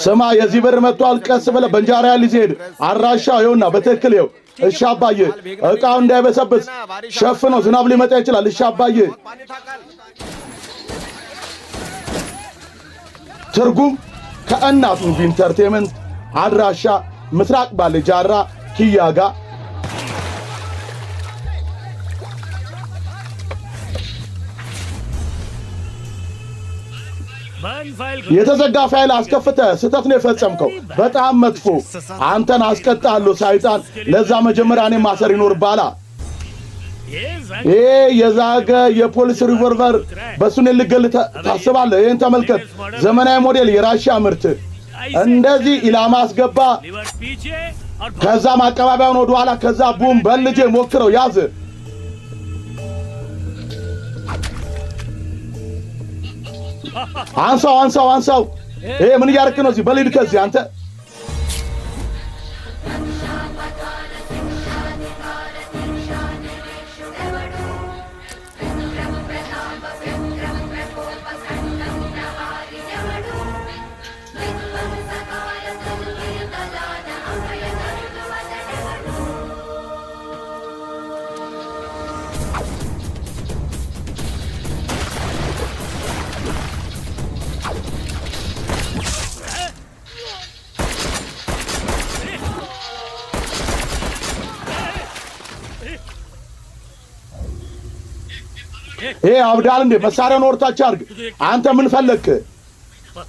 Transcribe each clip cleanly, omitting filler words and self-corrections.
ስማ የዚህ ብር መጥቷል ቀስ ብለህ በእንጀራ ሊሄድ አራሻው ይኸውና በትክክል ይኸው እሺ አባዬ እቃው እንዳይበሰብስ ሸፍነው ዝናብ ሊመጣ ይችላል እሺ አባዬ ትርጉም ከእናቱ ኢንተርቴይንመንት አድራሻ ምስራቅ ባለ ጃራ ኪያጋ የተዘጋ ፋይል አስከፍተ ስተት ነው የፈጸምከው በጣም መጥፎ አንተን አስቀጣለሁ ሰይጣን ለዛ መጀመሪያ እኔ ማሰር ይኖርባላ የዛገ የፖሊስ ሪቮልቨር በሱን ልገል ታስባለህ ይሄን ተመልከት ዘመናዊ ሞዴል የራሺያ ምርት እንደዚህ ኢላማ አስገባ ከዛ ማቀባበያውን ወደ ኋላ ከዛ ቡም በልጄ ሞክረው ያዝ አንሳው ምን ያርክ ነው እዚህ በሊድ ከዚህ አንተ አብዳል እንደ መሳሪያውን ወርታች አርግ አንተ ምን ፈለክ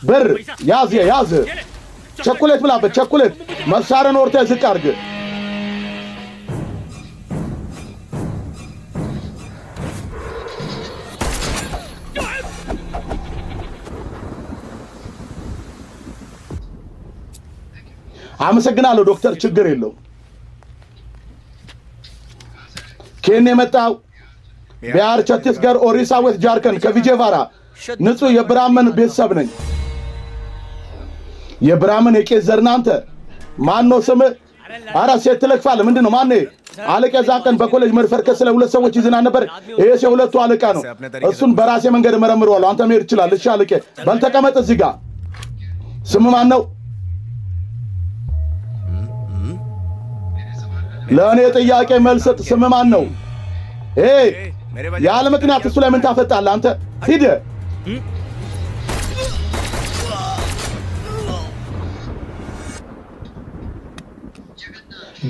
ብር ያዝ ቸኮሌት ብላበት ቸኮሌት መሳሪያውን ወርታ ዝቅ አርግ አመሰግናለሁ ዶክተር ችግር የለው ከኔ መጣው ቢያር ቸትስገር ኦሪሳ ወት ጃርከን ከቪጄቫራ ንጹህ የብራመን ቤተሰብ ነኝ የብራመን የቄስ ዘርናንተ ማን ነው ስም አራ ሴት ትለክፋለ ምንድነው ማን አለቀ ዛቀን በኮሌጅ መርፈርከስ ስለ ሁለት ሰዎች ይዝና ነበር ይሄ ሁለቱ አለቃ ነው እሱን በራሴ መንገድ መረምረዋለሁ አንተ መሄድ ይችላል እሺ አለቀ ባልተቀመጥ እዚህ ጋር ስም ማን ነው ለኔ ጥያቄ መልስ ስም ማን ነው ያለ ምክንያት እሱ ላይ ምን ታፈጣለህ አንተ ሂድ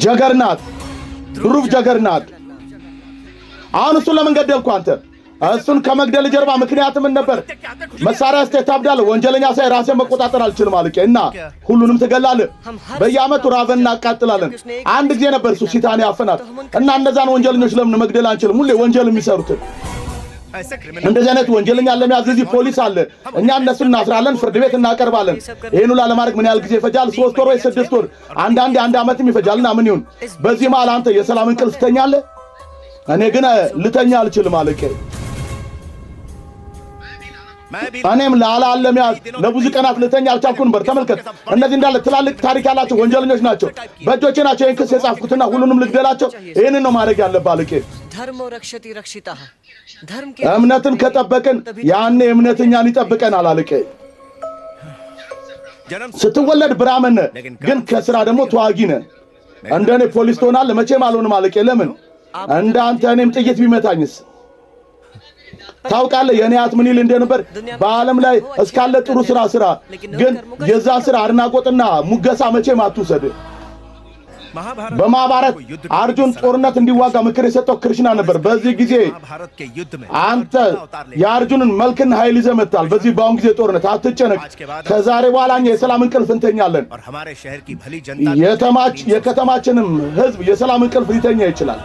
ጀገርናት ሩፍ ጀገርናት አሁን እሱ ለምን ገደልኩ አንተ እሱን ከመግደል ጀርባ ምክንያት ምን ነበር መሳሪያ አስተታብዳለ ወንጀለኛ ሳይ ራሴን መቆጣጠር አልችልም አልከና ሁሉንም ትገላለህ በየአመቱ ራቨን እናቃጥላለን አንድ ጊዜ ነበር እሱ ሲታኔ አፈናት እና እነዛን ወንጀለኞች ለምን መግደል አንችልም ሁሌ ወንጀል የሚሰሩት እንደዚህ አይነት ወንጀለኛ ለሚያዝ እዚህ ፖሊስ አለ እኛ እነሱን እናስራለን ፍርድ ቤት እናቀርባለን ይሄን ሁሉ ለማድረግ ምን ያህል ጊዜ ይፈጃል 3 ወር ወይ 6 ወር አንድ አመትም ይፈጃልና ምን ይሁን በዚህ መሃል አንተ የሰላም እንቅልፍ ትተኛለህ እኔ ግን ልተኛ አልችልም አለቀ እኔም ላላለም ያዝ ለብዙ ቀናት ልተኛ አልቻልኩም ነበር ተመልከት እነዚህ እንዳለ ትላልቅ ታሪክ ያላቸው ወንጀለኞች ናቸው በእጆቼ ናቸው እንክስ የጻፍኩትና ሁሉንም ልግደላቸው ይሄንን ነው ማድረግ ያለብህ አለቀ धर्म रक्षति रक्षितः धर्म के እምነትን ከጠበቀን ያኔ እምነትኛን ይጠብቀናል አለቀ ስትወለድ ብራመን ግን ከስራ ደግሞ ተዋጊ ነህ እንደኔ ፖሊስ ትሆናለህ መቼም አልሆንም አለቀ ለምን እንዳንተ እኔም ጥይት ቢመታኝስ ታውቃለህ የኔ አት ምን ይል እንደነበር በአለም ላይ እስካለ ጥሩ ስራ ግን የዛ ስራ አድናቆትና ሙገሳ መቼም አትውሰድ በማባረት አርጁን ጦርነት እንዲዋጋ ምክር የሰጠው ክርስና ነበር በዚህ ጊዜ አንተ የአርጁንን መልክና ኃይል ይዘመታል በዚህ ባውን ጊዜ ጦርነት አትጨነቅ ከዛሬ በኋላኛ የሰላም እንቅልፍ እንተኛለን የከተማችንም ህዝብ የሰላም እንቅልፍ ሊተኛ ይችላል